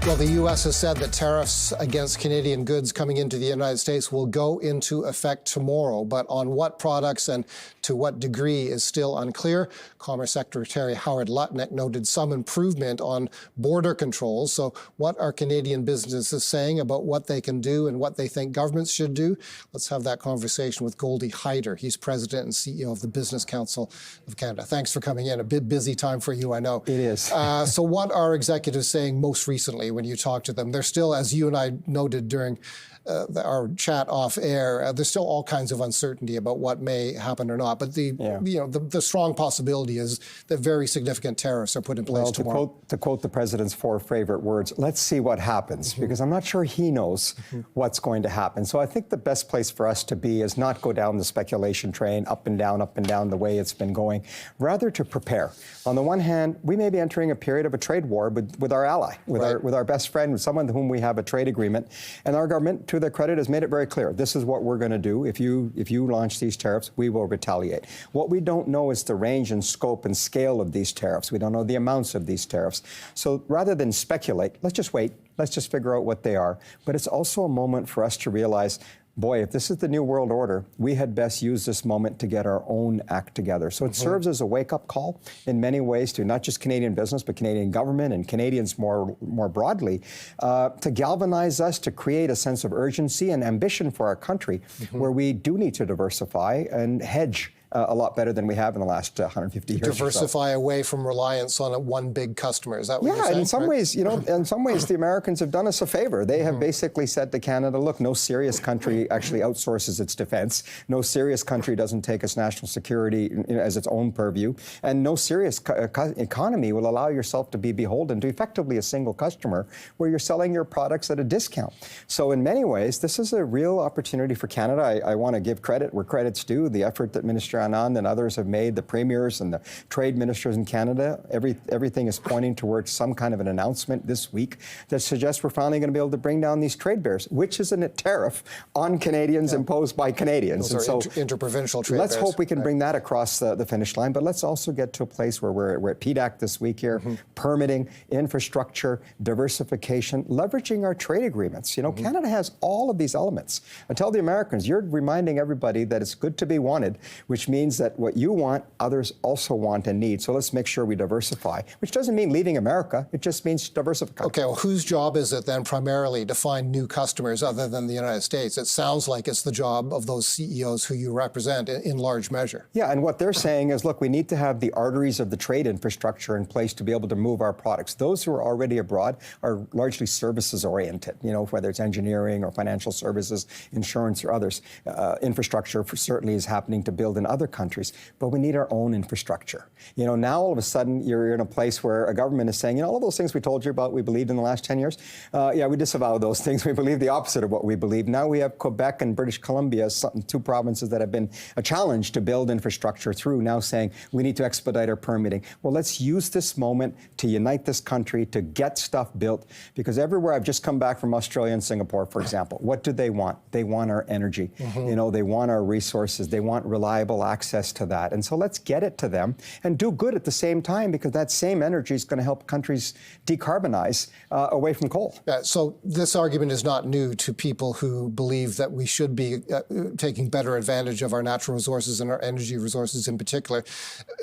Well, the U.S. has said that tariffs against Canadian goods coming into the United States will go into effect tomorrow. But on what products and to what degree is still unclear. Commerce Secretary Howard Lutnick noted some improvement on border controls. So what are Canadian businesses saying about what they can do and what they think governments should do? Let's have that conversation with Goldy Hyder. He's president and CEO of the Business Council of Canada. Thanks for coming in. A bit busy time for you, I know. It is. So what are executives saying most recently when you talk to them? They're still, as you and I noted during our chat off air, there's still all kinds of uncertainty about what may happen or not. But the strong possibility is that very significant tariffs are put in place tomorrow. To quote the president's 4 favorite words, let's see what happens, because I'm not sure he knows what's going to happen. So I think the best place for us to be is not go down the speculation train, up and down the way it's been going, rather to prepare. On the one hand, we may be entering a period of a trade war with our ally, with our best friend, with someone with whom we have a trade agreement, and our government, to their credit, has made it very clear. This is what we're going to do. If you launch these tariffs, we will retaliate. What we don't know is the range and scope and scale of these tariffs. We don't know the amounts of these tariffs. So rather than speculate, let's just wait. Let's just figure out what they are. But it's also a moment for us to realize, boy, if this is the new world order, we had best use this moment to get our own act together. So it serves as a wake-up call in many ways to not just Canadian business, but Canadian government and Canadians more broadly, to galvanize us, to create a sense of urgency and ambition for our country, where we do need to diversify and hedge a lot better than we have in the last 150 years. Diversify away from reliance on one big customer. Is that what you're saying? Yeah, in some ways, in some ways, the Americans have done us a favor. They have basically said to Canada, look, no serious country actually outsources its defense. No serious country doesn't take its national security as its own purview. And no serious economy will allow yourself to be beholden to effectively a single customer where you're selling your products at a discount. So in many ways, this is a real opportunity for Canada. I want to give credit where credit's due. The effort that Minister Anand and others have made, the premiers and the trade ministers in Canada, everything is pointing towards some kind of an announcement this week that suggests we're finally going to be able to bring down these trade barriers, which is a tariff on Canadians imposed by Canadians. Those are interprovincial trade let's barriers. hope we can bring that across the finish line, but let's also get to a place where we're at PDAC this week here, permitting, infrastructure, diversification, leveraging our trade agreements. Canada has all of these elements. I tell the Americans, you're reminding everybody that it's good to be wanted, which means that what you want, others also want and need. So let's make sure we diversify, which doesn't mean leaving America. It just means diversifying. Okay, well, whose job is it then primarily to find new customers other than the United States? It sounds like it's the job of those CEOs who you represent in large measure. Yeah, and what they're saying is, look, we need to have the arteries of the trade infrastructure in place to be able to move our products. Those who are already abroad are largely services oriented, whether it's engineering or financial services, insurance or others. Infrastructure certainly is happening to build in other countries, but we need our own infrastructure. Now all of a sudden you're in a place where a government is saying, all of those things we told you about, we believed in the last 10 years. We disavow those things. We believe the opposite of what we believe. Now we have Quebec and British Columbia, 2 provinces that have been a challenge to build infrastructure through, now saying we need to expedite our permitting. Well, let's use this moment to unite this country, to get stuff built, because everywhere I've just come back from Australia and Singapore, for example, what do they want? They want our energy. They want our resources. They want reliable access to that. And so let's get it to them and do good at the same time, because that same energy is going to help countries decarbonize away from coal. So this argument is not new to people who believe that we should be taking better advantage of our natural resources and our energy resources in particular.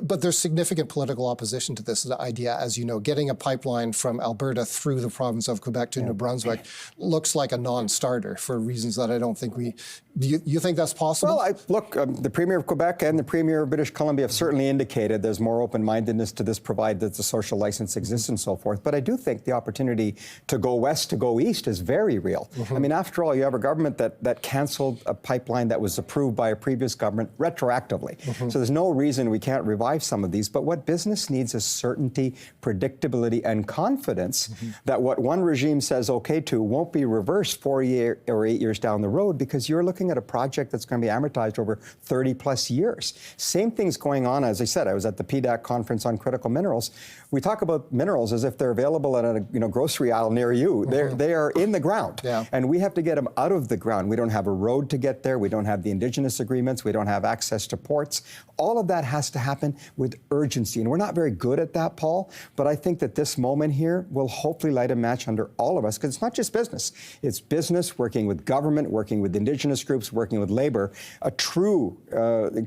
But there's significant political opposition to this idea, as you know. Getting a pipeline from Alberta through the province of Quebec to New Brunswick looks like a non-starter for reasons that I don't think we... Do you think that's possible? Well, look, the Premier of Quebec and the Premier of British Columbia have certainly indicated there's more open-mindedness to this, provided that the social license exists and so forth. But I do think the opportunity to go west, to go east is very real. I mean, after all, you have a government that canceled a pipeline that was approved by a previous government retroactively. So there's no reason we can't revive some of these. But what business needs is certainty, predictability, and confidence that what one regime says okay to won't be reversed 4 or 8 years down the road, because you're looking at a project that's going to be amortized over 30+ years. years. Same thing's going on. As I said, I was at the PDAC conference on critical minerals. We talk about minerals as if they're available at a grocery aisle near you. They are in the ground, and we have to get them out of the ground. We don't have a road to get there. We don't have the indigenous agreements. We don't have access to ports. All of that has to happen with urgency, and we're not very good at that, Paul, but I think that this moment here will hopefully light a match under all of us, because it's not just business. It's business working with government, working with indigenous groups, working with labor, a true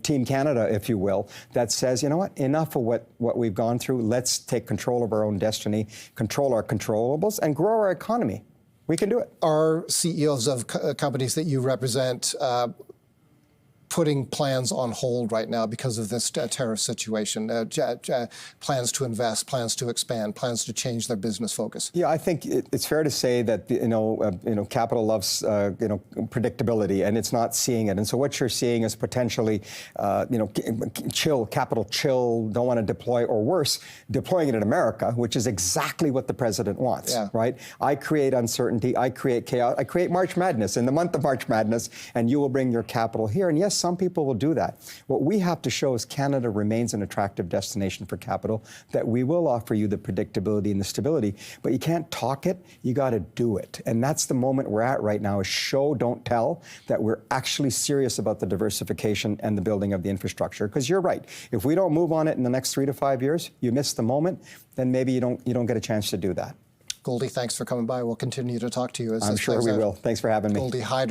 Team Canada, if you will, that says, you know what, enough of what we've gone through. Let's take control of our own destiny, control our controllables, and grow our economy. We can do it. Are CEOs of companies that you represent putting plans on hold right now because of this tariff situation? Plans to invest, plans to expand, plans to change their business focus? Yeah, I think it's fair to say that capital loves predictability, and it's not seeing it. And so what you're seeing is potentially capital chill, don't want to deploy, or worse, deploying it in America, which is exactly what the president wants. Right? I create uncertainty, I create chaos, I create March Madness in the month of March Madness, and you will bring your capital here. And yes, some people will do that. What we have to show is Canada remains an attractive destination for capital, that we will offer you the predictability and the stability, but you can't talk it, you got to do it. And that's the moment we're at right now, is show, don't tell, that we're actually serious about the diversification and the building of the infrastructure. Because you're right, if we don't move on it in the next 3 to 5 years, you miss the moment, then maybe you don't get a chance to do that. Goldy, thanks for coming by. We'll continue to talk to you. I'm sure we will. Thanks for having me. Goldy Hyder.